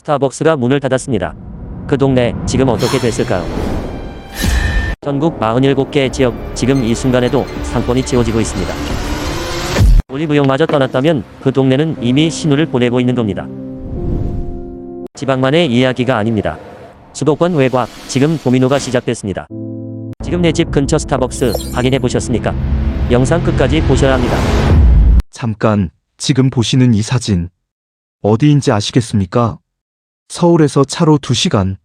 스타벅스가 문을 닫았습니다. 그 동네 지금 어떻게 됐을까요? 전국 47개 지역 지금 이 순간에도 상권이 지워지고 있습니다. 올리브영마저 떠났다면 그 동네는 이미 신호를 보내고 있는 겁니다. 지방만의 이야기가 아닙니다. 수도권 외곽 지금 도미노가 시작됐습니다. 지금 내 집 근처 스타벅스 확인해 보셨습니까? 영상 끝까지 보셔야 합니다. 잠깐, 지금 보시는 이 사진 어디인지 아시겠습니까? 서울에서 차로 2시간.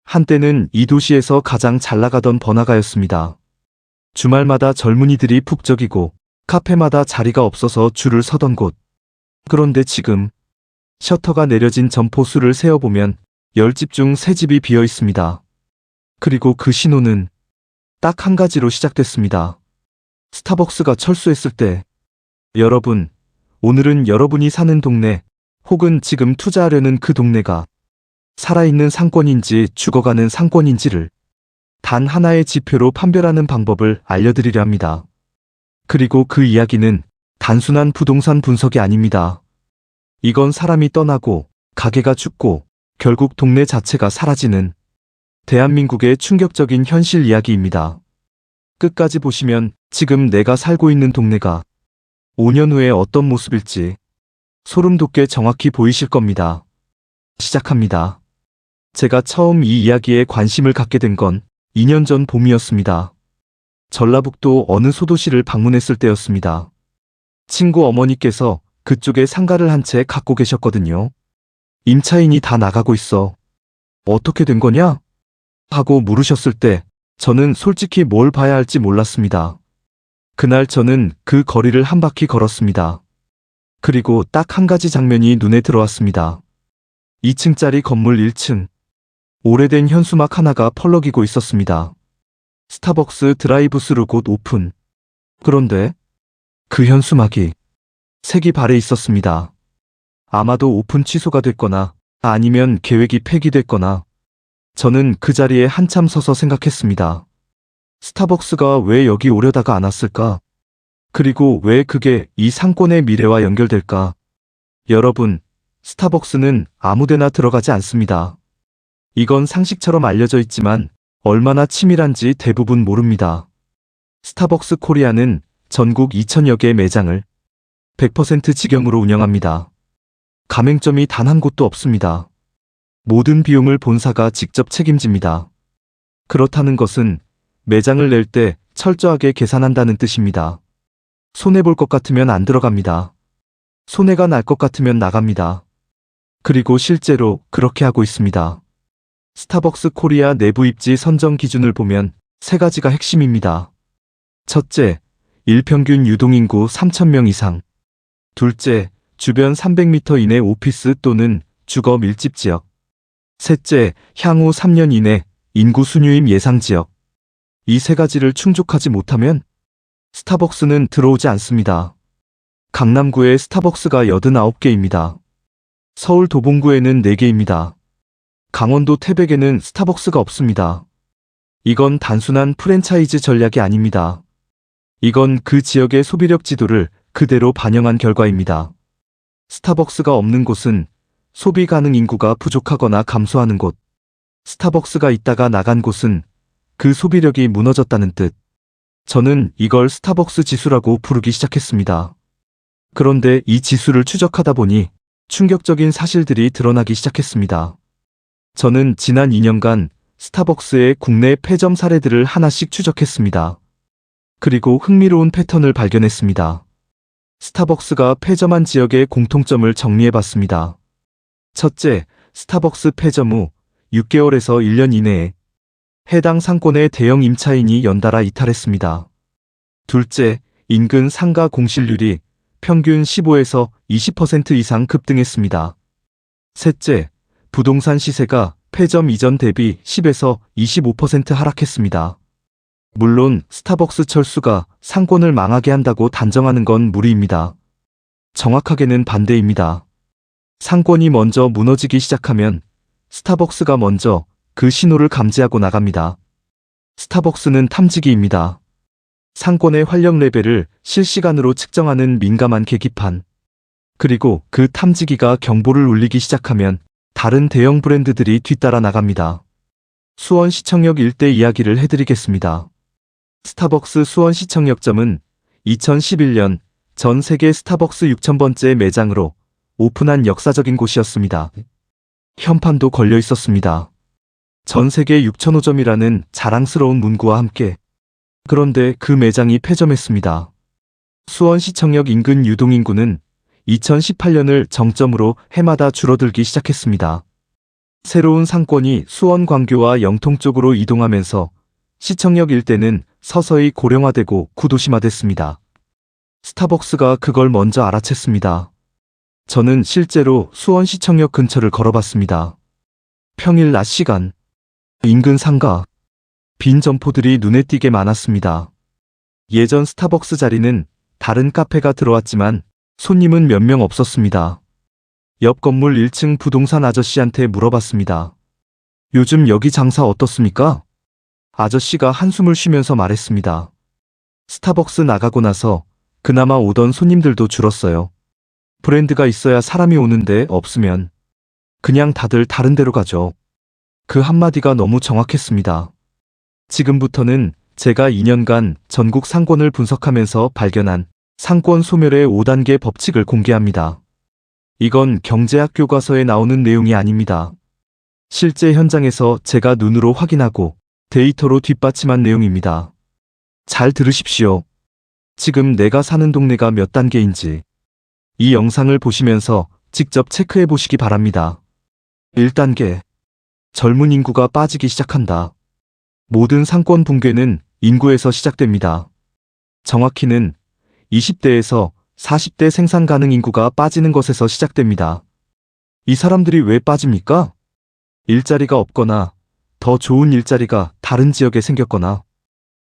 한때는 이 도시에서 가장 잘 나가던 번화가였습니다. 주말마다 젊은이들이 북적이고 카페마다 자리가 없어서 줄을 서던 곳. 그런데 지금 셔터가 내려진 점포 수를 세어보면 10집 중 3집이 비어 있습니다. 그리고 그 신호는 딱 한 가지로 시작됐습니다. 스타벅스가 철수했을 때. 여러분, 오늘은 여러분이 사는 동네 혹은 지금 투자하려는 그 동네가 살아있는 상권인지 죽어가는 상권인지를 단 하나의 지표로 판별하는 방법을 알려드리려 합니다. 그리고 그 이야기는 단순한 부동산 분석이 아닙니다. 이건 사람이 떠나고 가게가 죽고 결국 동네 자체가 사라지는 대한민국의 충격적인 현실 이야기입니다. 끝까지 보시면 지금 내가 살고 있는 동네가 5년 후에 어떤 모습일지 소름 돋게 정확히 보이실 겁니다. 시작합니다. 제가 처음 이 이야기에 관심을 갖게 된 건 2년 전 봄이었습니다. 전라북도 어느 소도시를 방문했을 때였습니다. 친구 어머니께서 그쪽에 상가를 한 채 갖고 계셨거든요. 임차인이 다 나가고 있어. 어떻게 된 거냐? 하고 물으셨을 때 저는 솔직히 뭘 봐야 할지 몰랐습니다. 그날 저는 그 거리를 한 바퀴 걸었습니다. 그리고 딱 한 가지 장면이 눈에 들어왔습니다. 2층짜리 건물 1층. 오래된 현수막 하나가 펄럭이고 있었습니다. 스타벅스 드라이브스루 곧 오픈. 그런데 그 현수막이 색이 발해 있었습니다. 아마도 오픈 취소가 됐거나 아니면 계획이 폐기됐거나. 저는 그 자리에 한참 서서 생각했습니다. 스타벅스가 왜 여기 오려다가 안 왔을까? 그리고 왜 그게 이 상권의 미래와 연결될까? 여러분, 스타벅스는 아무데나 들어가지 않습니다. 이건 상식처럼 알려져 있지만 얼마나 치밀한지 대부분 모릅니다. 스타벅스 코리아는 전국 2,000여 개의 매장을 100% 직영으로 운영합니다. 가맹점이 단 한 곳도 없습니다. 모든 비용을 본사가 직접 책임집니다. 그렇다는 것은 매장을 낼 때 철저하게 계산한다는 뜻입니다. 손해볼 것 같으면 안 들어갑니다. 손해가 날 것 같으면 나갑니다. 그리고 실제로 그렇게 하고 있습니다. 스타벅스 코리아 내부 입지 선정 기준을 보면 3가지가 핵심입니다. 첫째, 일평균 유동인구 3,000명 이상. 둘째, 주변 300m 이내 오피스 또는 주거 밀집 지역. 셋째, 향후 3년 이내 인구 순유임 예상 지역. 이 3가지를 충족하지 못하면 스타벅스는 들어오지 않습니다. 강남구에 스타벅스가 89개입니다. 서울 도봉구에는 4개입니다. 강원도 태백에는 스타벅스가 없습니다. 이건 단순한 프랜차이즈 전략이 아닙니다. 이건 그 지역의 소비력 지도를 그대로 반영한 결과입니다. 스타벅스가 없는 곳은 소비 가능 인구가 부족하거나 감소하는 곳. 스타벅스가 있다가 나간 곳은 그 소비력이 무너졌다는 뜻. 저는 이걸 스타벅스 지수라고 부르기 시작했습니다. 그런데 이 지수를 추적하다 보니 충격적인 사실들이 드러나기 시작했습니다. 저는 지난 2년간 스타벅스의 국내 폐점 사례들을 하나씩 추적했습니다. 그리고 흥미로운 패턴을 발견했습니다. 스타벅스가 폐점한 지역의 공통점을 정리해봤습니다. 첫째, 스타벅스 폐점 후 6개월에서 1년 이내에 해당 상권의 대형 임차인이 연달아 이탈했습니다. 둘째, 인근 상가 공실률이 평균 15에서 20% 이상 급등했습니다. 셋째, 부동산 시세가 폐점 이전 대비 10에서 25% 하락했습니다. 물론 스타벅스 철수가 상권을 망하게 한다고 단정하는 건 무리입니다. 정확하게는 반대입니다. 상권이 먼저 무너지기 시작하면 스타벅스가 먼저 그 신호를 감지하고 나갑니다. 스타벅스는 탐지기입니다. 상권의 활력 레벨을 실시간으로 측정하는 민감한 계기판. 그리고 그 탐지기가 경보를 울리기 시작하면 다른 대형 브랜드들이 뒤따라 나갑니다. 수원시청역 일대 이야기를 해드리겠습니다. 스타벅스 수원시청역점은 2011년 전 세계 스타벅스 6,000번째 매장으로 오픈한 역사적인 곳이었습니다. 현판도 걸려 있었습니다. 전 세계 6,005점이라는 자랑스러운 문구와 함께. 그런데 그 매장이 폐점했습니다. 수원시청역 인근 유동인구는 2018년을 정점으로 해마다 줄어들기 시작했습니다. 새로운 상권이 수원 광교와 영통 쪽으로 이동하면서 시청역 일대는 서서히 고령화되고 구도심화됐습니다. 스타벅스가 그걸 먼저 알아챘습니다. 저는 실제로 수원시청역 근처를 걸어봤습니다. 평일 낮 시간, 인근 상가, 빈 점포들이 눈에 띄게 많았습니다. 예전 스타벅스 자리는 다른 카페가 들어왔지만 손님은 몇 명 없었습니다. 옆 건물 1층 부동산 아저씨한테 물어봤습니다. 요즘 여기 장사 어떻습니까? 아저씨가 한숨을 쉬면서 말했습니다. 스타벅스 나가고 나서 그나마 오던 손님들도 줄었어요. 브랜드가 있어야 사람이 오는데 없으면 그냥 다들 다른 데로 가죠. 그 한마디가 너무 정확했습니다. 지금부터는 제가 2년간 전국 상권을 분석하면서 발견한 상권 소멸의 5단계 법칙을 공개합니다. 이건 경제학 교과서에 나오는 내용이 아닙니다. 실제 현장에서 제가 눈으로 확인하고 데이터로 뒷받침한 내용입니다. 잘 들으십시오. 지금 내가 사는 동네가 몇 단계인지 이 영상을 보시면서 직접 체크해 보시기 바랍니다. 1단계. 젊은 인구가 빠지기 시작한다. 모든 상권 붕괴는 인구에서 시작됩니다. 정확히는 20대에서 40대 생산 가능 인구가 빠지는 것에서 시작됩니다. 이 사람들이 왜 빠집니까? 일자리가 없거나 더 좋은 일자리가 다른 지역에 생겼거나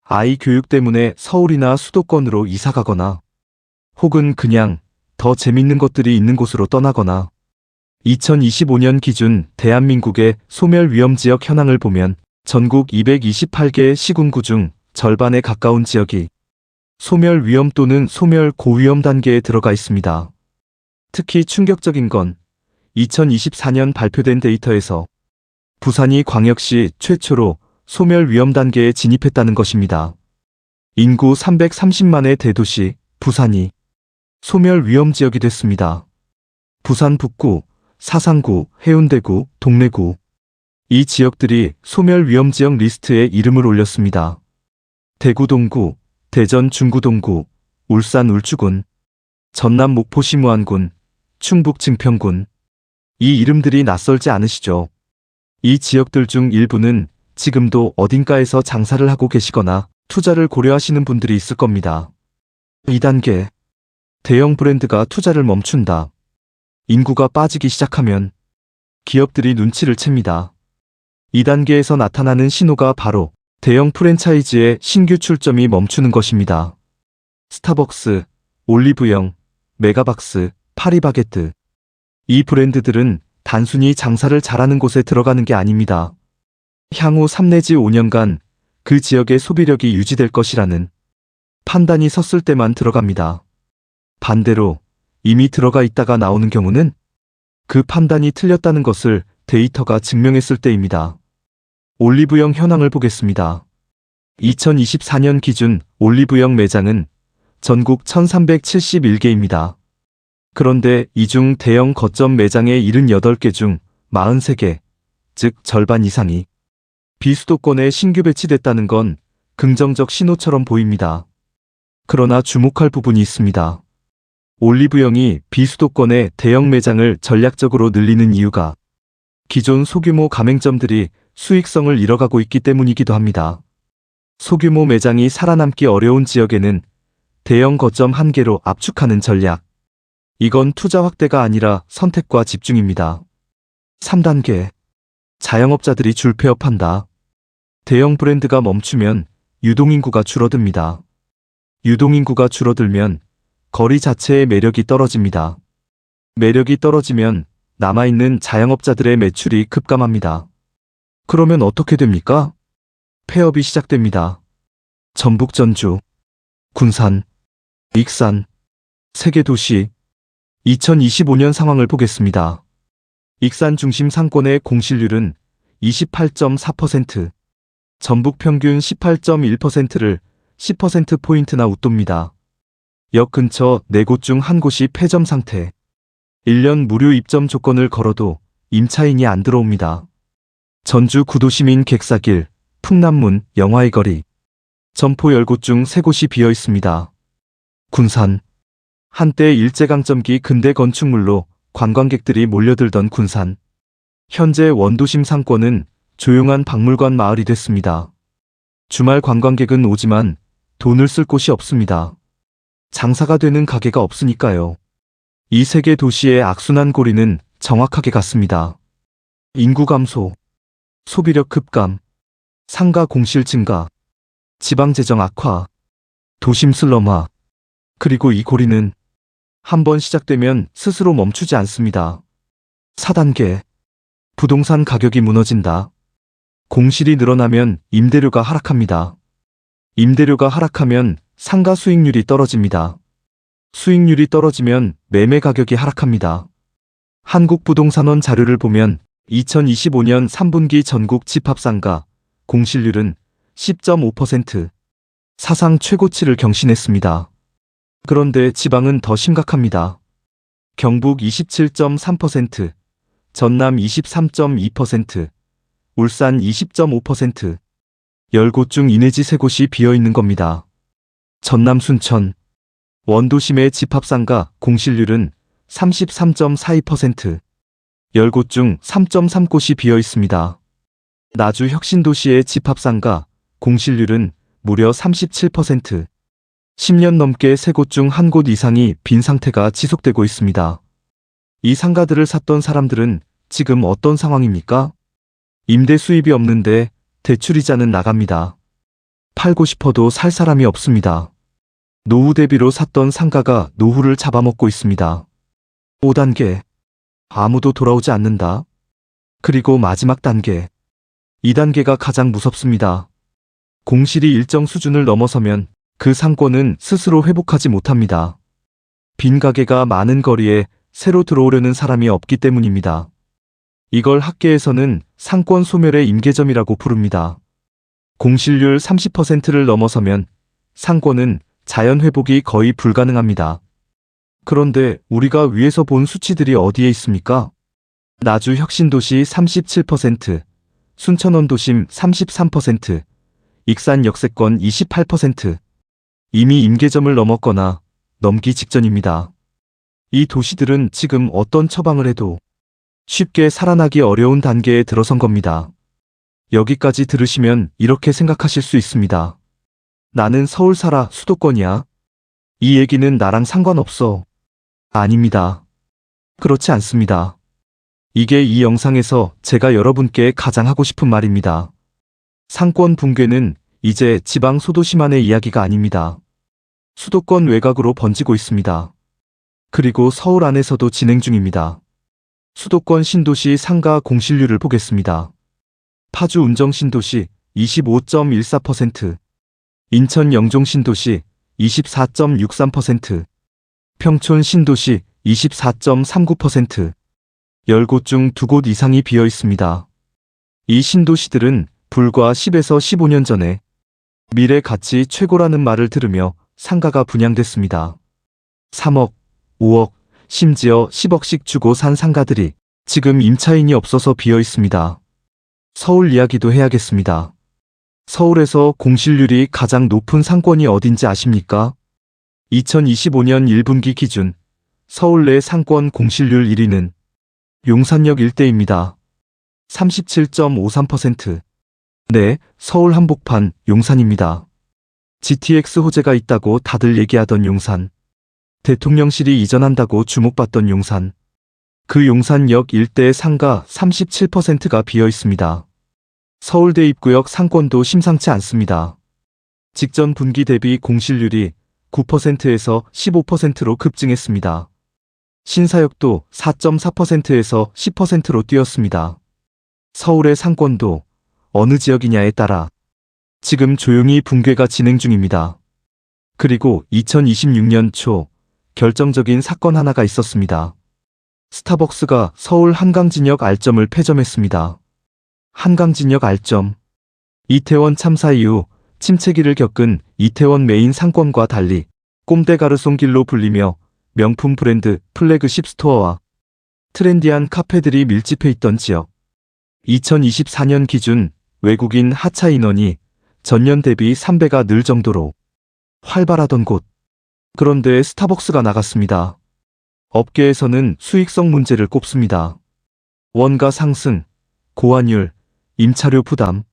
아이 교육 때문에 서울이나 수도권으로 이사 가거나 혹은 그냥 더 재밌는 것들이 있는 곳으로 떠나거나 2025년 기준 대한민국의 소멸 위험 지역 현황을 보면 전국 228개 시군구 중 절반에 가까운 지역이 소멸 위험 또는 소멸 고위험 단계에 들어가 있습니다. 특히 충격적인 건 2024년 발표된 데이터에서 부산이 광역시 최초로 소멸 위험 단계에 진입했다는 것입니다. 인구 330만의 대도시 부산이 소멸 위험 지역이 됐습니다. 부산 북구, 사상구, 해운대구, 동래구 이 지역들이 소멸 위험 지역 리스트에 이름을 올렸습니다. 대구 동구, 대전 중구동구, 울산 울주군, 전남 목포시 무안군, 충북 증평군 이 이름들이 낯설지 않으시죠? 이 지역들 중 일부는 지금도 어딘가에서 장사를 하고 계시거나 투자를 고려하시는 분들이 있을 겁니다. 2단계. 대형 브랜드가 투자를 멈춘다. 인구가 빠지기 시작하면 기업들이 눈치를 챕니다. 2단계에서 나타나는 신호가 바로 대형 프랜차이즈의 신규 출점이 멈추는 것입니다. 스타벅스, 올리브영, 메가박스, 파리바게뜨. 이 브랜드들은 단순히 장사를 잘하는 곳에 들어가는 게 아닙니다. 향후 3 내지 5년간 그 지역의 소비력이 유지될 것이라는 판단이 섰을 때만 들어갑니다. 반대로 이미 들어가 있다가 나오는 경우는 그 판단이 틀렸다는 것을 데이터가 증명했을 때입니다. 올리브영 현황을 보겠습니다. 2024년 기준 올리브영 매장은 전국 1371개입니다. 그런데 이 중 대형 거점 매장의 78개 중 43개, 즉 절반 이상이 비수도권에 신규 배치됐다는 건 긍정적 신호처럼 보입니다. 그러나 주목할 부분이 있습니다. 올리브영이 비수도권의 대형 매장을 전략적으로 늘리는 이유가 기존 소규모 가맹점들이 수익성을 잃어가고 있기 때문이기도 합니다. 소규모 매장이 살아남기 어려운 지역에는 대형 거점 한 개로 압축하는 전략. 이건 투자 확대가 아니라 선택과 집중입니다. 3단계. 자영업자들이 줄 폐업한다. 대형 브랜드가 멈추면 유동인구가 줄어듭니다. 유동인구가 줄어들면 거리 자체의 매력이 떨어집니다. 매력이 떨어지면 남아있는 자영업자들의 매출이 급감합니다. 그러면 어떻게 됩니까? 폐업이 시작됩니다. 전북 전주, 군산, 익산, 세 개 도시 2025년 상황을 보겠습니다. 익산 중심 상권의 공실률은 28.4%, 전북 평균 18.1%를 10%포인트나 웃돕니다. 역 근처 4곳 중 한 곳이 폐점 상태. 1년 무료 입점 조건을 걸어도 임차인이 안 들어옵니다. 전주 구도시민 객사길, 풍남문, 영화의 거리. 점포 10곳 중 3곳이 비어 있습니다. 군산. 한때 일제강점기 근대 건축물로 관광객들이 몰려들던 군산. 현재 원도심 상권은 조용한 박물관 마을이 됐습니다. 주말 관광객은 오지만 돈을 쓸 곳이 없습니다. 장사가 되는 가게가 없으니까요. 이 세 개 도시의 악순환 고리는 정확하게 같습니다. 인구 감소, 소비력 흡감, 상가 공실 증가, 지방재정 악화, 도심 슬럼화, 그리고 이 고리는 한번 시작되면 스스로 멈추지 않습니다. 4단계. 부동산 가격이 무너진다. 공실이 늘어나면 임대료가 하락합니다. 임대료가 하락하면 상가 수익률이 떨어집니다. 수익률이 떨어지면 매매 가격이 하락합니다. 한국부동산원 자료를 보면 2025년 3분기 전국 집합상가 공실률은 10.5%, 사상 최고치를 경신했습니다. 그런데 지방은 더 심각합니다. 경북 27.3%, 전남 23.2%, 울산 20.5%, 10곳 중 이내지 3곳이 비어있는 겁니다. 전남 순천, 원도심의 집합상가 공실률은 33.42%, 10곳 중 3.3곳이 비어 있습니다. 나주 혁신도시의 집합상가 공실률은 무려 37%, 10년 넘게 3곳 중 1곳 이상이 빈 상태가 지속되고 있습니다. 이 상가들을 샀던 사람들은 지금 어떤 상황입니까? 임대 수입이 없는데 대출이자는 나갑니다. 팔고 싶어도 살 사람이 없습니다. 노후 대비로 샀던 상가가 노후를 잡아먹고 있습니다. 5단계. 아무도 돌아오지 않는다. 그리고 마지막 단계. 2단계가 가장 무섭습니다. 공실이 일정 수준을 넘어서면 그 상권은 스스로 회복하지 못합니다. 빈 가게가 많은 거리에 새로 들어오려는 사람이 없기 때문입니다. 이걸 학계에서는 상권 소멸의 임계점이라고 부릅니다. 공실률 30%를 넘어서면 상권은 자연 회복이 거의 불가능합니다. 그런데 우리가 위에서 본 수치들이 어디에 있습니까? 나주 혁신도시 37%, 순천원도심 33%, 익산 역세권 28%, 이미 임계점을 넘었거나 넘기 직전입니다. 이 도시들은 지금 어떤 처방을 해도 쉽게 살아나기 어려운 단계에 들어선 겁니다. 여기까지 들으시면 이렇게 생각하실 수 있습니다. 나는 서울 살아, 수도권이야. 이 얘기는 나랑 상관없어. 아닙니다. 그렇지 않습니다. 이게 이 영상에서 제가 여러분께 가장 하고 싶은 말입니다. 상권 붕괴는 이제 지방 소도시만의 이야기가 아닙니다. 수도권 외곽으로 번지고 있습니다. 그리고 서울 안에서도 진행 중입니다. 수도권 신도시 상가 공실률을 보겠습니다. 파주 운정 신도시 25.14%, 인천 영종 신도시 24.63%, 평촌 신도시 24.39%, 10곳 중 2곳 이상이 비어 있습니다. 이 신도시들은 불과 10에서 15년 전에 미래 가치 최고라는 말을 들으며 상가가 분양됐습니다. 3억, 5억, 심지어 10억씩 주고 산 상가들이 지금 임차인이 없어서 비어 있습니다. 서울 이야기도 해야겠습니다. 서울에서 공실률이 가장 높은 상권이 어딘지 아십니까? 2025년 1분기 기준 서울 내 상권 공실률 1위는 용산역 일대입니다. 37.53%. 네, 서울 한복판 용산입니다. GTX 호재가 있다고 다들 얘기하던 용산. 대통령실이 이전한다고 주목받던 용산. 그 용산역 일대의 상가 37%가 비어 있습니다. 서울대 입구역 상권도 심상치 않습니다. 직전 분기 대비 공실률이 9%에서 15%로 급증했습니다. 신사역도 4.4%에서 10%로 뛰었습니다. 서울의 상권도 어느 지역이냐에 따라 지금 조용히 붕괴가 진행 중입니다. 그리고 2026년 초 결정적인 사건 하나가 있었습니다. 스타벅스가 서울 한강진역 R점을 폐점했습니다. 한강진역 R점. 이태원 참사 이후 침체기를 겪은 이태원 메인 상권과 달리 꼼데 가르송길로 불리며 명품 브랜드 플래그십 스토어와 트렌디한 카페들이 밀집해 있던 지역. 2024년 기준 외국인 하차 인원이 전년 대비 3배가 늘 정도로 활발하던 곳. 그런데 스타벅스가 나갔습니다. 업계에서는 수익성 문제를 꼽습니다. 원가 상승, 고환율, 임차료 부담,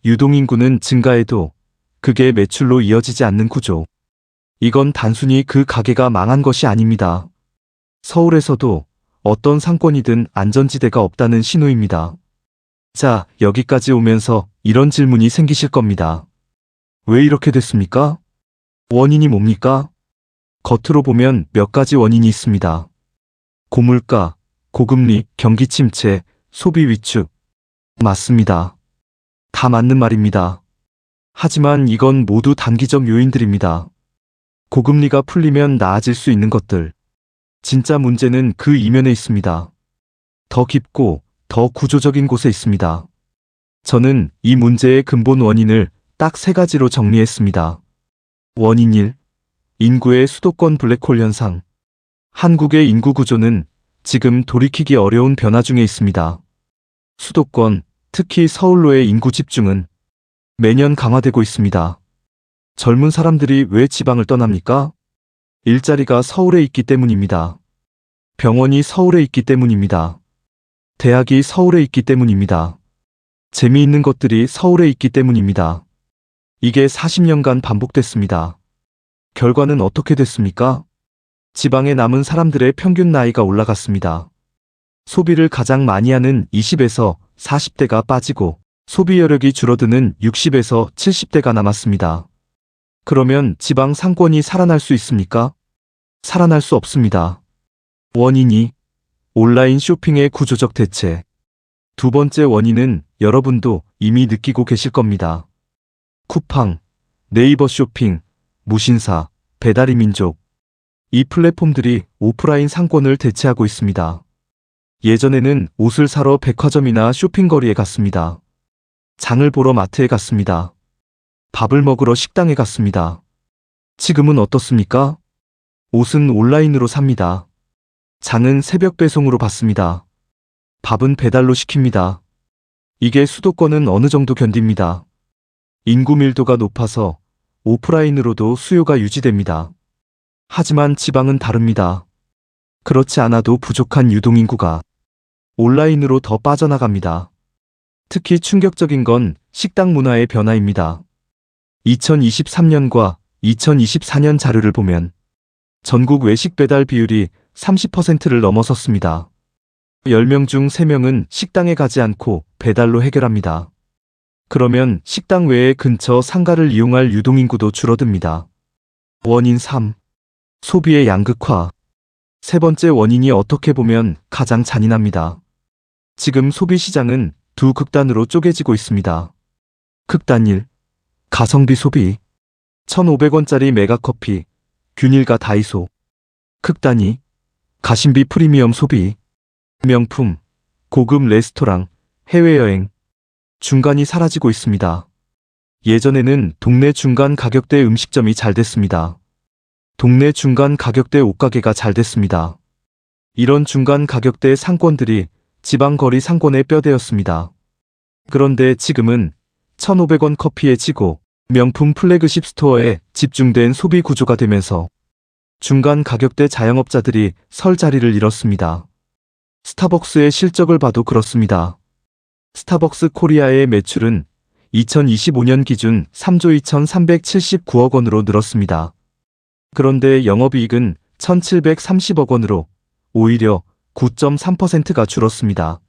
유동인구는 증가해도 그게 매출로 이어지지 않는 구조. 이건 단순히 그 가게가 망한 것이 아닙니다. 서울에서도 어떤 상권이든 안전지대가 없다는 신호입니다. 자, 여기까지 오면서 이런 질문이 생기실 겁니다. 왜 이렇게 됐습니까? 원인이 뭡니까? 겉으로 보면 몇 가지 원인이 있습니다. 고물가, 고금리, 경기 침체, 소비 위축. 맞습니다. 다 맞는 말입니다. 하지만 이건 모두 단기적 요인들입니다. 고금리가 풀리면 나아질 수 있는 것들. 진짜 문제는 그 이면에 있습니다. 더 깊고 더 구조적인 곳에 있습니다. 저는 이 문제의 근본 원인을 딱 3가지로 정리했습니다. 원인 1. 인구의 수도권 블랙홀 현상. 한국의 인구 구조는 지금 돌이키기 어려운 변화 중에 있습니다. 수도권, 특히 서울로의 인구 집중은 매년 강화되고 있습니다. 젊은 사람들이 왜 지방을 떠납니까? 일자리가 서울에 있기 때문입니다. 병원이 서울에 있기 때문입니다. 대학이 서울에 있기 때문입니다. 재미있는 것들이 서울에 있기 때문입니다. 이게 40년간 반복됐습니다. 결과는 어떻게 됐습니까? 지방에 남은 사람들의 평균 나이가 올라갔습니다. 소비를 가장 많이 하는 20에서 40대가 빠지고 소비 여력이 줄어드는 60에서 70대가 남았습니다. 그러면 지방 상권이 살아날 수 있습니까? 살아날 수 없습니다. 원인 2. 온라인 쇼핑의 구조적 대체. 2번째 원인은 여러분도 이미 느끼고 계실 겁니다. 쿠팡, 네이버 쇼핑, 무신사, 배달의 민족. 이 플랫폼들이 오프라인 상권을 대체하고 있습니다. 예전에는 옷을 사러 백화점이나 쇼핑거리에 갔습니다. 장을 보러 마트에 갔습니다. 밥을 먹으러 식당에 갔습니다. 지금은 어떻습니까? 옷은 온라인으로 삽니다. 장은 새벽 배송으로 받습니다. 밥은 배달로 시킵니다. 이게 수도권은 어느 정도 견딥니다. 인구 밀도가 높아서 오프라인으로도 수요가 유지됩니다. 하지만 지방은 다릅니다. 그렇지 않아도 부족한 유동인구가 온라인으로 더 빠져나갑니다. 특히 충격적인 건 식당 문화의 변화입니다. 2023년과 2024년 자료를 보면 전국 외식 배달 비율이 30%를 넘어섰습니다. 10명 중 3명은 식당에 가지 않고 배달로 해결합니다. 그러면 식당 외에 근처 상가를 이용할 유동인구도 줄어듭니다. 원인 3. 소비의 양극화. 3번째 원인이 어떻게 보면 가장 잔인합니다. 지금 소비 시장은 두 극단으로 쪼개지고 있습니다. 극단 1. 가성비 소비. 1,500원짜리 메가커피, 균일과 다이소. 극단 2. 가심비 프리미엄 소비. 명품, 고급 레스토랑, 해외여행. 중간이 사라지고 있습니다. 예전에는 동네 중간 가격대 음식점이 잘 됐습니다. 동네 중간 가격대 옷가게가 잘 됐습니다. 이런 중간 가격대 상권들이 지방거리 상권의 뼈대였습니다. 그런데 지금은 1,500원 커피에 지고 명품 플래그십 스토어에 집중된 소비 구조가 되면서 중간 가격대 자영업자들이 설 자리를 잃었습니다. 스타벅스의 실적을 봐도 그렇습니다. 스타벅스 코리아의 매출은 2025년 기준 3조 2,379억 원으로 늘었습니다. 그런데 영업이익은 1,730억 원으로 오히려 9.3%가 줄었습니다.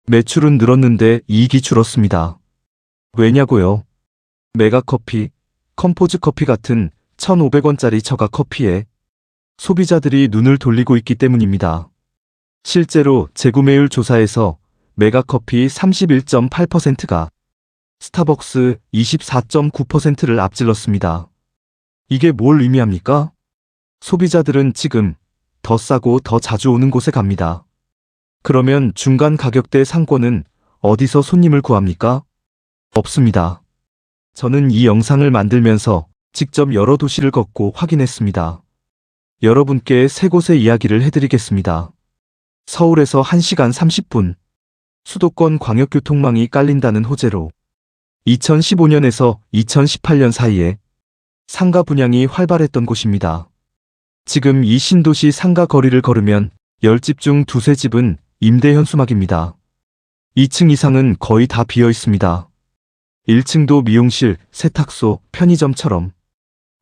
매출은 늘었는데 이익이 줄었습니다. 왜냐고요? 메가커피, 컴포즈 커피 같은 1,500원짜리 저가 커피에 소비자들이 눈을 돌리고 있기 때문입니다. 실제로 재구매율 조사에서 메가커피 31.8%가 스타벅스 24.9%를 앞질렀습니다. 이게 뭘 의미합니까? 소비자들은 지금 더 싸고 더 자주 오는 곳에 갑니다. 그러면 중간 가격대 상권은 어디서 손님을 구합니까? 없습니다. 저는 이 영상을 만들면서 직접 여러 도시를 걷고 확인했습니다. 여러분께 세 곳의 이야기를 해드리겠습니다. 서울에서 1시간 30분, 수도권 광역교통망이 깔린다는 호재로 2015년에서 2018년 사이에 상가 분양이 활발했던 곳입니다. 지금 이 신도시 상가 거리를 걸으면 10집 중 두세 집은 임대 현수막입니다. 2층 이상은 거의 다 비어 있습니다. 1층도 미용실, 세탁소, 편의점처럼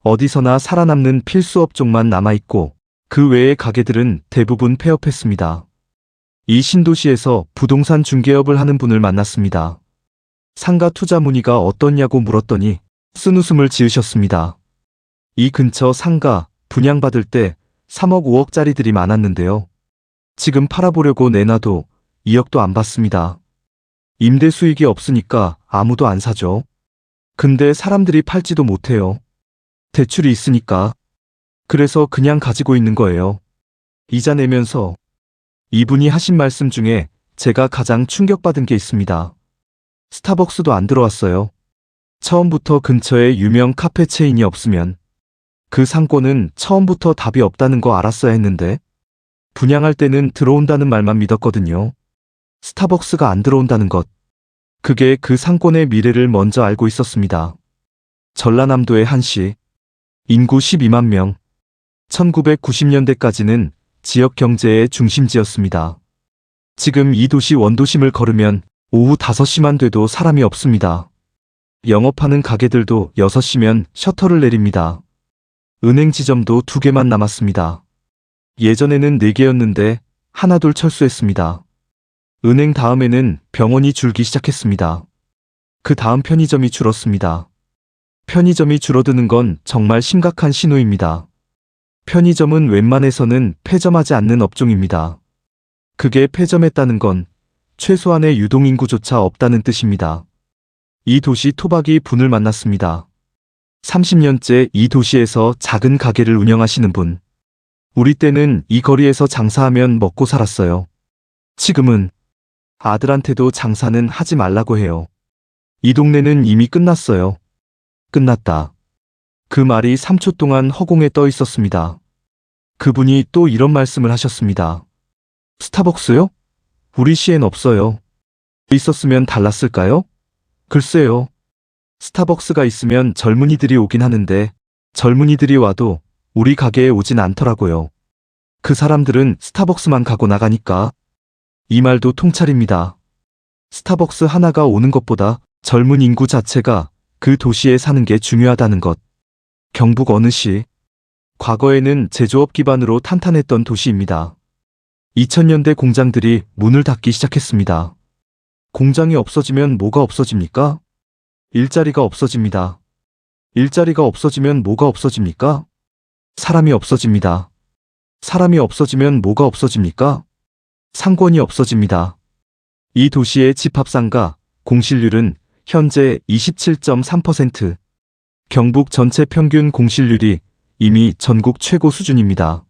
어디서나 살아남는 필수 업종만 남아있고 그 외의 가게들은 대부분 폐업했습니다. 이 신도시에서 부동산 중개업을 하는 분을 만났습니다. 상가 투자 문의가 어떻냐고 물었더니 쓴웃음을 지으셨습니다. 이 근처 상가 분양받을 때 3억 5억짜리들이 많았는데요. 지금 팔아보려고 내놔도 2억도 안 받습니다. 임대 수익이 없으니까 아무도 안 사죠. 근데 사람들이 팔지도 못해요. 대출이 있으니까. 그래서 그냥 가지고 있는 거예요. 이자 내면서. 이분이 하신 말씀 중에 제가 가장 충격받은 게 있습니다. 스타벅스도 안 들어왔어요. 처음부터 근처에 유명 카페 체인이 없으면 그 상권은 처음부터 답이 없다는 거 알았어야 했는데 분양할 때는 들어온다는 말만 믿었거든요. 스타벅스가 안 들어온다는 것. 그게 그 상권의 미래를 먼저 알고 있었습니다. 전라남도의 한시. 인구 12만 명. 1990년대까지는 지역 경제의 중심지였습니다. 지금 이 도시 원도심을 걸으면 오후 5시만 돼도 사람이 없습니다. 영업하는 가게들도 6시면 셔터를 내립니다. 은행 지점도 2개만 남았습니다. 예전에는 4개였는데 하나둘 철수했습니다. 은행 다음에는 병원이 줄기 시작했습니다. 그 다음 편의점이 줄었습니다. 편의점이 줄어드는 건 정말 심각한 신호입니다. 편의점은 웬만해서는 폐점하지 않는 업종입니다. 그게 폐점했다는 건 최소한의 유동인구조차 없다는 뜻입니다. 이 도시 토박이 분을 만났습니다. 30년째 이 도시에서 작은 가게를 운영하시는 분. 우리 때는 이 거리에서 장사하면 먹고 살았어요. 지금은 아들한테도 장사는 하지 말라고 해요. 이 동네는 이미 끝났어요. 끝났다. 그 말이 3초 동안 허공에 떠 있었습니다. 그분이 또 이런 말씀을 하셨습니다. 스타벅스요? 우리 시엔 없어요. 있었으면 달랐을까요? 글쎄요. 스타벅스가 있으면 젊은이들이 오긴 하는데 젊은이들이 와도 우리 가게에 오진 않더라고요. 그 사람들은 스타벅스만 가고 나가니까. 이 말도 통찰입니다. 스타벅스 하나가 오는 것보다 젊은 인구 자체가 그 도시에 사는 게 중요하다는 것. 경북 어느 시. 과거에는 제조업 기반으로 탄탄했던 도시입니다. 2000년대 공장들이 문을 닫기 시작했습니다. 공장이 없어지면 뭐가 없어집니까? 일자리가 없어집니다. 일자리가 없어지면 뭐가 없어집니까? 사람이 없어집니다. 사람이 없어지면 뭐가 없어집니까? 상권이 없어집니다. 이 도시의 집합상가 공실률은 현재 27.3%. 경북 전체 평균 공실률이 이미 전국 최고 수준입니다.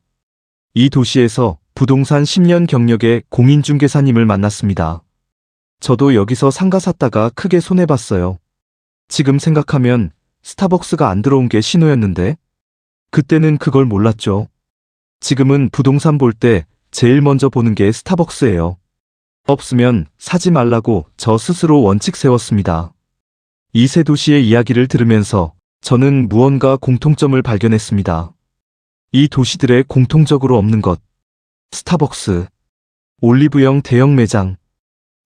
이 도시에서 부동산 10년 경력의 공인중개사님을 만났습니다. 저도 여기서 상가 샀다가 크게 손해봤어요. 지금 생각하면 스타벅스가 안 들어온 게 신호였는데 그때는 그걸 몰랐죠. 지금은 부동산 볼 때 제일 먼저 보는 게 스타벅스예요. 없으면 사지 말라고 저 스스로 원칙 세웠습니다. 이 세 도시의 이야기를 들으면서 저는 무언가 공통점을 발견했습니다. 이 도시들의 공통적으로 없는 것. 스타벅스, 올리브영 대형 매장,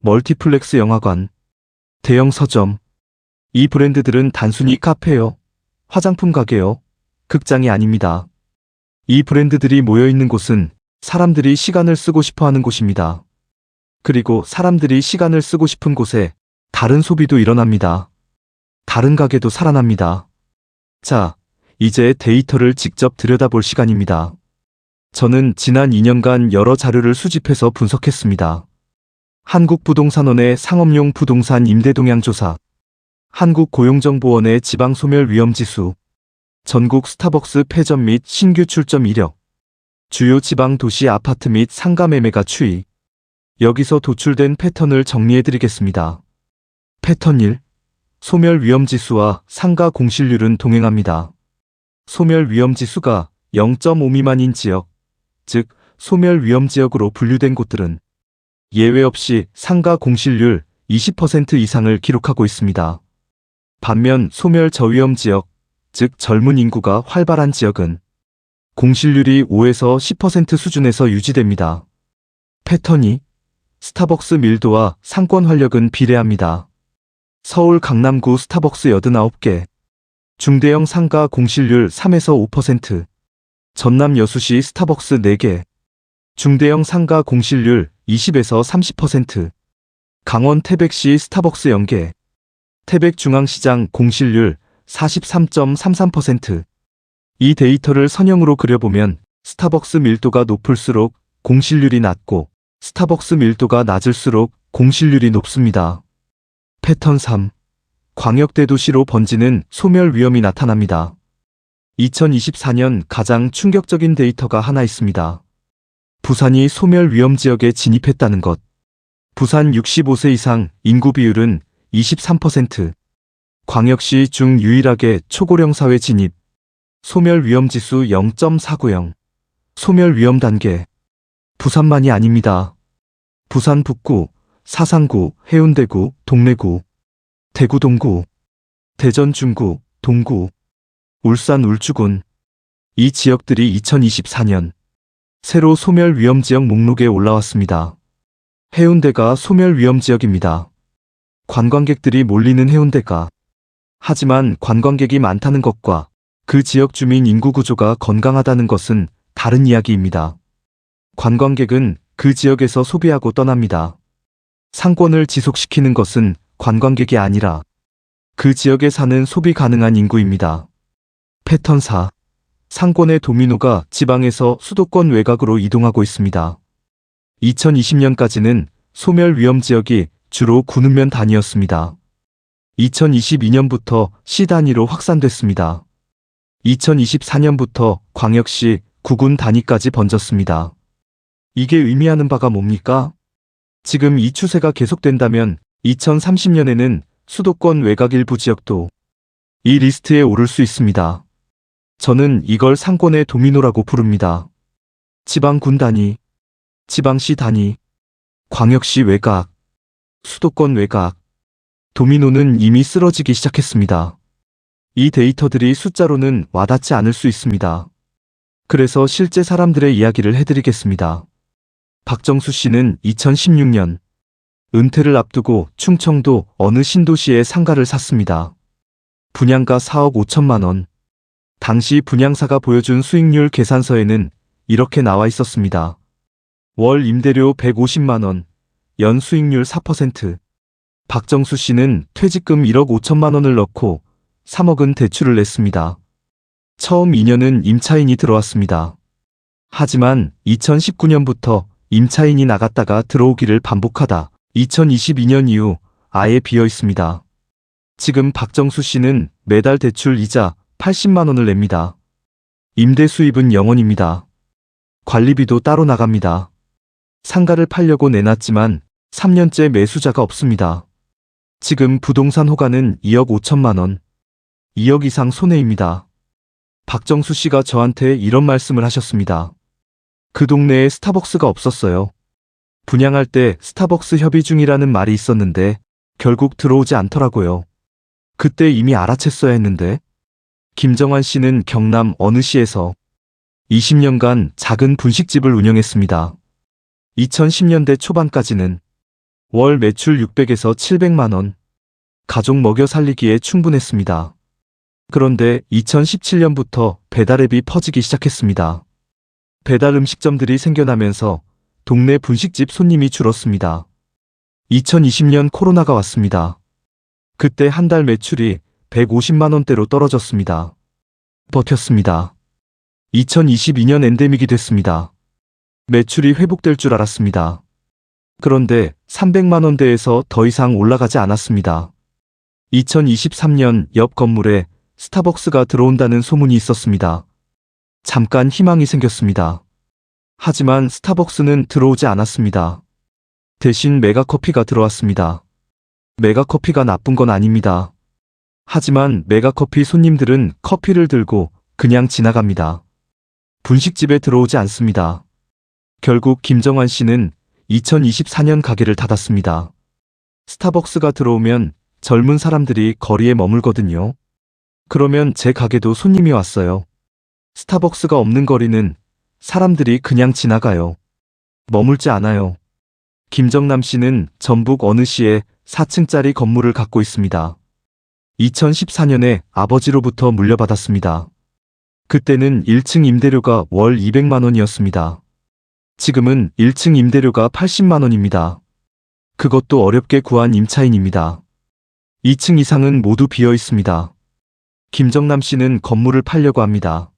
멀티플렉스 영화관, 대형 서점. 이 브랜드들은 단순히 카페요, 화장품 가게요, 극장이 아닙니다. 이 브랜드들이 모여있는 곳은 사람들이 시간을 쓰고 싶어 하는 곳입니다. 그리고 사람들이 시간을 쓰고 싶은 곳에 다른 소비도 일어납니다. 다른 가게도 살아납니다. 자, 이제 데이터를 직접 들여다볼 시간입니다. 저는 지난 2년간 여러 자료를 수집해서 분석했습니다. 한국부동산원의 상업용 부동산 임대동향 조사, 한국고용정보원의 지방소멸 위험지수, 전국 스타벅스 폐점 및 신규 출점 이력, 주요 지방 도시 아파트 및 상가 매매가 추이. 여기서 도출된 패턴을 정리해드리겠습니다. 패턴 1. 소멸 위험지수와 상가 공실률은 동행합니다. 소멸 위험지수가 0.5 미만인 지역, 즉 소멸 위험지역으로 분류된 곳들은 예외 없이 상가 공실률 20% 이상을 기록하고 있습니다. 반면 소멸 저위험 지역, 즉 젊은 인구가 활발한 지역은 공실률이 5에서 10% 수준에서 유지됩니다. 패턴 2. 스타벅스 밀도와 상권 활력은 비례합니다. 서울 강남구 스타벅스 89개, 중대형 상가 공실률 3에서 5%, 전남 여수시 스타벅스 4개, 중대형 상가 공실률 20에서 30%, 강원 태백시 스타벅스 0개, 태백중앙시장 공실률 43.33%. 이 데이터를 선형으로 그려보면 스타벅스 밀도가 높을수록 공실률이 낮고 스타벅스 밀도가 낮을수록 공실률이 높습니다. 패턴 3. 광역대도시로 번지는 소멸 위험이 나타납니다. 2024년 가장 충격적인 데이터가 하나 있습니다. 부산이 소멸 위험 지역에 진입했다는 것. 부산 65세 이상 인구 비율은 23%. 광역시 중 유일하게 초고령 사회 진입. 소멸 위험 지수 0.490. 소멸 위험 단계. 부산만이 아닙니다. 부산 북구, 사상구, 해운대구, 동래구, 대구 동구, 대전 중구, 동구, 울산 울주군. 이 지역들이 2024년 새로 소멸 위험 지역 목록에 올라왔습니다. 해운대가 소멸 위험 지역입니다. 관광객들이 몰리는 해운대가. 하지만 관광객이 많다는 것과 그 지역 주민 인구 구조가 건강하다는 것은 다른 이야기입니다. 관광객은 그 지역에서 소비하고 떠납니다. 상권을 지속시키는 것은 관광객이 아니라 그 지역에 사는 소비 가능한 인구입니다. 패턴 4. 상권의 도미노가 지방에서 수도권 외곽으로 이동하고 있습니다. 2020년까지는 소멸 위험 지역이 주로 군읍면 단위였습니다. 2022년부터 시 단위로 확산됐습니다. 2024년부터 광역시, 구군 단위까지 번졌습니다. 이게 의미하는 바가 뭡니까? 지금 이 추세가 계속된다면 2030년에는 수도권 외곽 일부 지역도 이 리스트에 오를 수 있습니다. 저는 이걸 상권의 도미노라고 부릅니다. 지방군 단위, 지방시 단위, 광역시 외곽, 수도권 외곽. 도미노는 이미 쓰러지기 시작했습니다. 이 데이터들이 숫자로는 와닿지 않을 수 있습니다. 그래서 실제 사람들의 이야기를 해드리겠습니다. 박정수 씨는 2016년 은퇴를 앞두고 충청도 어느 신도시에 상가를 샀습니다. 분양가 4억 5천만 원. 당시 분양사가 보여준 수익률 계산서에는 이렇게 나와 있었습니다. 월 임대료 150만 원, 연 수익률 4%. 박정수 씨는 퇴직금 1억 5천만 원을 넣고 3억은 대출을 냈습니다. 처음 2년은 임차인이 들어왔습니다. 하지만 2019년부터 임차인이 나갔다가 들어오기를 반복하다 2022년 이후 아예 비어 있습니다. 지금 박정수 씨는 매달 대출 이자 80만 원을 냅니다. 임대 수입은 0원입니다. 관리비도 따로 나갑니다. 상가를 팔려고 내놨지만 3년째 매수자가 없습니다. 지금 부동산 호가는 2억 5천만 원, 2억 이상 손해입니다. 박정수 씨가 저한테 이런 말씀을 하셨습니다. 그 동네에 스타벅스가 없었어요. 분양할 때 스타벅스 협의 중이라는 말이 있었는데 결국 들어오지 않더라고요. 그때 이미 알아챘어야 했는데. 김정환 씨는 경남 어느 시에서 20년간 작은 분식집을 운영했습니다. 2010년대 초반까지는 월 매출 600에서 700만 원, 가족 먹여 살리기에 충분했습니다. 그런데 2017년부터 배달앱이 퍼지기 시작했습니다. 배달 음식점들이 생겨나면서 동네 분식집 손님이 줄었습니다. 2020년 코로나가 왔습니다. 그때 한 달 매출이 150만 원대로 떨어졌습니다. 버텼습니다. 2022년 엔데믹이 됐습니다. 매출이 회복될 줄 알았습니다. 그런데 300만 원대에서 더 이상 올라가지 않았습니다. 2023년 옆 건물에 스타벅스가 들어온다는 소문이 있었습니다. 잠깐 희망이 생겼습니다. 하지만 스타벅스는 들어오지 않았습니다. 대신 메가커피가 들어왔습니다. 메가커피가 나쁜 건 아닙니다. 하지만 메가커피 손님들은 커피를 들고 그냥 지나갑니다. 분식집에 들어오지 않습니다. 결국 김정환 씨는 2024년 가게를 닫았습니다. 스타벅스가 들어오면 젊은 사람들이 거리에 머물거든요. 그러면 제 가게도 손님이 왔어요. 스타벅스가 없는 거리는 사람들이 그냥 지나가요. 머물지 않아요. 김정남 씨는 전북 어느시에 4층짜리 건물을 갖고 있습니다. 2014년에 아버지로부터 물려받았습니다. 그때는 1층 임대료가 월 200만 원이었습니다. 지금은 1층 임대료가 80만 원입니다. 그것도 어렵게 구한 임차인입니다. 2층 이상은 모두 비어 있습니다. 김정남 씨는 건물을 팔려고 합니다.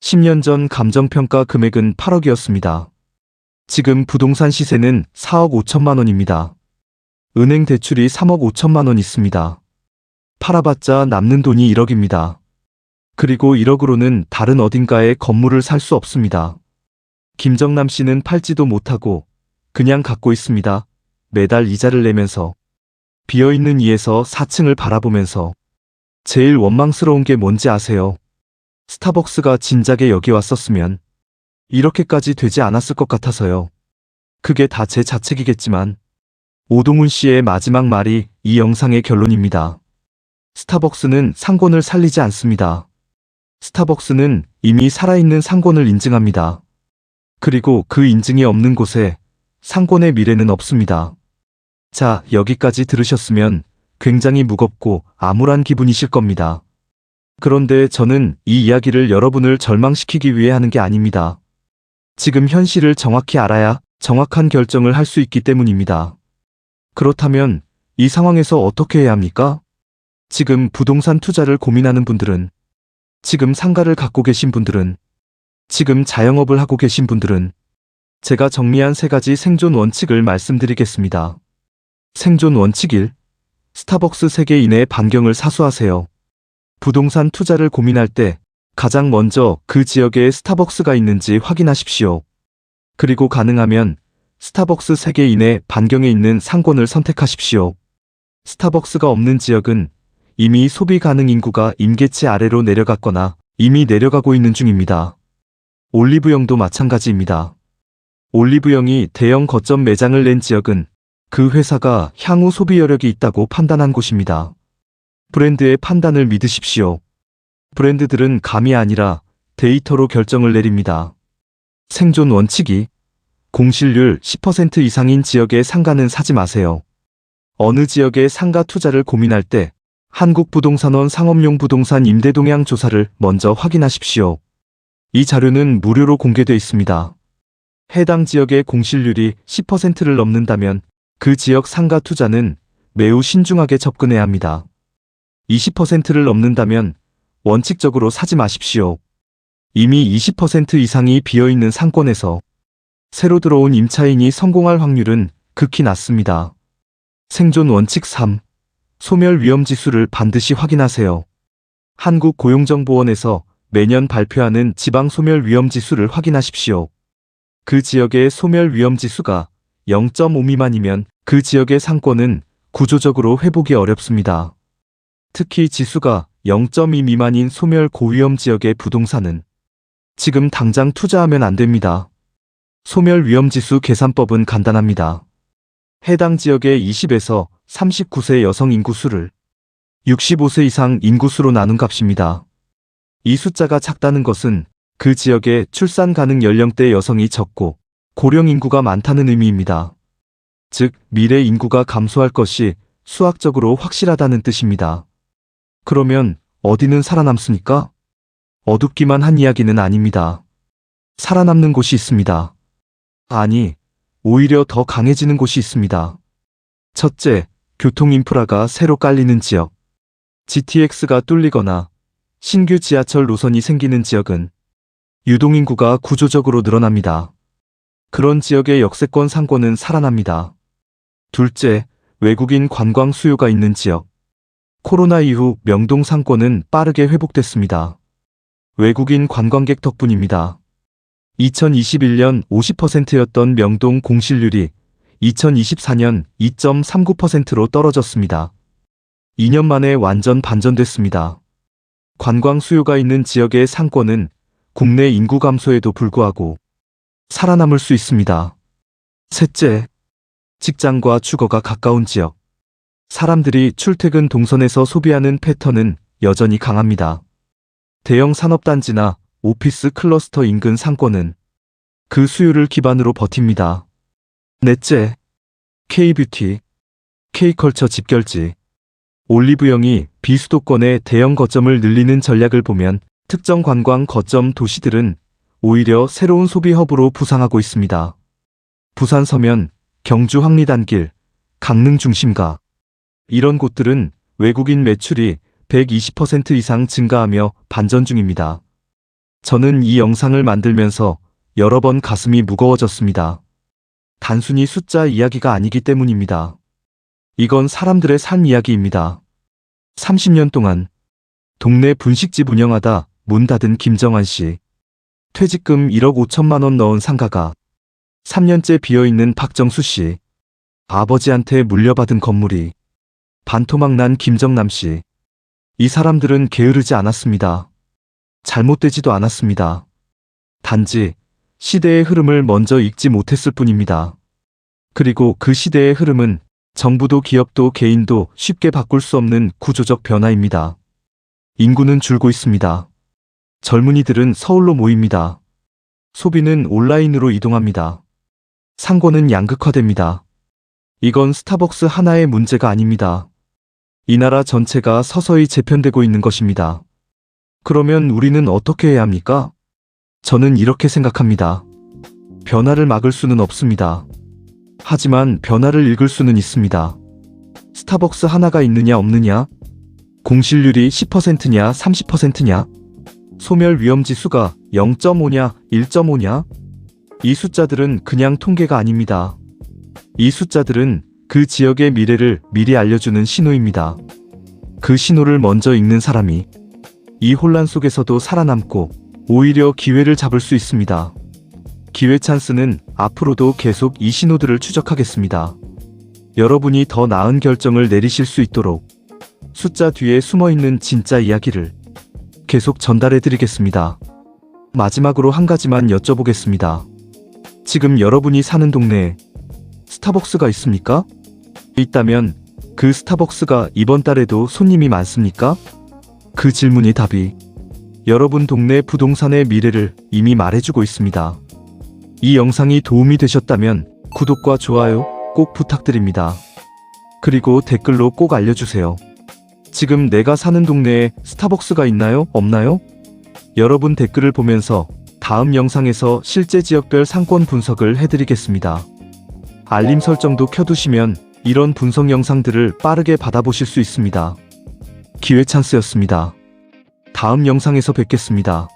10년 전 감정평가 금액은 8억이었습니다. 지금 부동산 시세는 4억 5천만 원입니다. 은행 대출이 3억 5천만 원 있습니다. 팔아봤자 남는 돈이 1억입니다. 그리고 1억으로는 다른 어딘가에 건물을 살 수 없습니다. 김정남 씨는 팔지도 못하고 그냥 갖고 있습니다. 매달 이자를 내면서 비어있는 2에서 4층을 바라보면서 제일 원망스러운 게 뭔지 아세요? 스타벅스가 진작에 여기 왔었으면 이렇게까지 되지 않았을 것 같아서요. 그게 다 제 자책이겠지만 오동훈 씨의 마지막 말이 이 영상의 결론입니다. 스타벅스는 상권을 살리지 않습니다. 스타벅스는 이미 살아있는 상권을 인증합니다. 그리고 그 인증이 없는 곳에 상권의 미래는 없습니다. 자, 여기까지 들으셨으면 굉장히 무겁고 암울한 기분이실 겁니다. 그런데 저는 이 이야기를 여러분을 절망시키기 위해 하는 게 아닙니다. 지금 현실을 정확히 알아야 정확한 결정을 할 수 있기 때문입니다. 그렇다면 이 상황에서 어떻게 해야 합니까? 지금 부동산 투자를 고민하는 분들은, 지금 상가를 갖고 계신 분들은, 지금 자영업을 하고 계신 분들은 제가 정리한 3가지 생존 원칙을 말씀드리겠습니다. 생존 원칙 1. 스타벅스 3개 이내의 반경을 사수하세요. 부동산 투자를 고민할 때 가장 먼저 그 지역에 스타벅스가 있는지 확인하십시오. 그리고 가능하면 스타벅스 3개 이내 반경에 있는 상권을 선택하십시오. 스타벅스가 없는 지역은 이미 소비 가능 인구가 임계치 아래로 내려갔거나 이미 내려가고 있는 중입니다. 올리브영도 마찬가지입니다. 올리브영이 대형 거점 매장을 낸 지역은 그 회사가 향후 소비 여력이 있다고 판단한 곳입니다. 브랜드의 판단을 믿으십시오. 브랜드들은 감이 아니라 데이터로 결정을 내립니다. 생존 원칙이 공실률 10% 이상인 지역의 상가는 사지 마세요. 어느 지역의 상가 투자를 고민할 때 한국부동산원 상업용 부동산 임대 동향 조사를 먼저 확인하십시오. 이 자료는 무료로 공개되어 있습니다. 해당 지역의 공실률이 10%를 넘는다면 그 지역 상가 투자는 매우 신중하게 접근해야 합니다. 20%를 넘는다면 원칙적으로 사지 마십시오. 이미 20% 이상이 비어있는 상권에서 새로 들어온 임차인이 성공할 확률은 극히 낮습니다. 생존 원칙 3. 소멸 위험 지수를 반드시 확인하세요. 한국고용정보원에서 매년 발표하는 지방 소멸 위험 지수를 확인하십시오. 그 지역의 소멸 위험 지수가 0.5 미만이면 그 지역의 상권은 구조적으로 회복이 어렵습니다. 특히 지수가 0.2 미만인 소멸 고위험 지역의 부동산은 지금 당장 투자하면 안 됩니다. 소멸 위험 지수 계산법은 간단합니다. 해당 지역의 20에서 39세 여성 인구수를 65세 이상 인구수로 나눈 값입니다. 이 숫자가 작다는 것은 그 지역의 출산 가능 연령대 여성이 적고 고령 인구가 많다는 의미입니다. 즉, 미래 인구가 감소할 것이 수학적으로 확실하다는 뜻입니다. 그러면 어디는 살아남습니까? 어둡기만 한 이야기는 아닙니다. 살아남는 곳이 있습니다. 아니, 오히려 더 강해지는 곳이 있습니다. 첫째, 교통 인프라가 새로 깔리는 지역. GTX가 뚫리거나 신규 지하철 노선이 생기는 지역은 유동인구가 구조적으로 늘어납니다. 그런 지역의 역세권 상권은 살아납니다. 둘째, 외국인 관광 수요가 있는 지역. 코로나 이후 명동 상권은 빠르게 회복됐습니다. 외국인 관광객 덕분입니다. 2021년 50%였던 명동 공실률이 2024년 2.39%로 떨어졌습니다. 2년 만에 완전 반전됐습니다. 관광 수요가 있는 지역의 상권은 국내 인구 감소에도 불구하고 살아남을 수 있습니다. 셋째, 직장과 주거가 가까운 지역. 사람들이 출퇴근 동선에서 소비하는 패턴은 여전히 강합니다. 대형 산업단지나 오피스 클러스터 인근 상권은 그 수요를 기반으로 버팁니다. 넷째, K뷰티, K컬처 집결지. 올리브영이 비수도권의 대형 거점을 늘리는 전략을 보면 특정 관광 거점 도시들은 오히려 새로운 소비 허브로 부상하고 있습니다. 부산 서면, 경주 황리단길, 강릉 중심가. 이런 곳들은 외국인 매출이 120% 이상 증가하며 반전 중입니다. 저는 이 영상을 만들면서 여러 번 가슴이 무거워졌습니다. 단순히 숫자 이야기가 아니기 때문입니다. 이건 사람들의 삶 이야기입니다. 30년 동안 동네 분식집 운영하다 문 닫은 김정환 씨. 퇴직금 1억 5천만 원 넣은 상가가 3년째 비어있는 박정수 씨. 아버지한테 물려받은 건물이 반토막 난 김정남 씨. 이 사람들은 게으르지 않았습니다. 잘못되지도 않았습니다. 단지 시대의 흐름을 먼저 읽지 못했을 뿐입니다. 그리고 그 시대의 흐름은 정부도 기업도 개인도 쉽게 바꿀 수 없는 구조적 변화입니다. 인구는 줄고 있습니다. 젊은이들은 서울로 모입니다. 소비는 온라인으로 이동합니다. 상권은 양극화됩니다. 이건 스타벅스 하나의 문제가 아닙니다. 이 나라 전체가 서서히 재편되고 있는 것입니다. 그러면 우리는 어떻게 해야 합니까? 저는 이렇게 생각합니다. 변화를 막을 수는 없습니다. 하지만 변화를 읽을 수는 있습니다. 스타벅스 하나가 있느냐 없느냐? 공실률이 10%냐 30%냐? 소멸 위험 지수가 0.5냐 1.5냐? 이 숫자들은 그냥 통계가 아닙니다. 이 숫자들은 그 지역의 미래를 미리 알려주는 신호입니다. 그 신호를 먼저 읽는 사람이 이 혼란 속에서도 살아남고 오히려 기회를 잡을 수 있습니다. 기회 찬스는 앞으로도 계속 이 신호들을 추적하겠습니다. 여러분이 더 나은 결정을 내리실 수 있도록 숫자 뒤에 숨어있는 진짜 이야기를 계속 전달해드리겠습니다. 마지막으로 한 가지만 여쭤보겠습니다. 지금 여러분이 사는 동네에 스타벅스가 있습니까? 있다면 그 스타벅스가 이번 달에도 손님이 많습니까? 그 질문이 답이 여러분 동네 부동산의 미래를 이미 말해주고 있습니다. 이 영상이 도움이 되셨다면 구독과 좋아요 꼭 부탁드립니다. 그리고 댓글로 꼭 알려주세요. 지금 내가 사는 동네에 스타벅스가 있나요? 없나요? 여러분 댓글을 보면서 다음 영상에서 실제 지역별 상권 분석을 해드리겠습니다. 알림 설정도 켜두시면 이런 분석 영상들을 빠르게 받아보실 수 있습니다. 기회 찬스였습니다. 다음 영상에서 뵙겠습니다.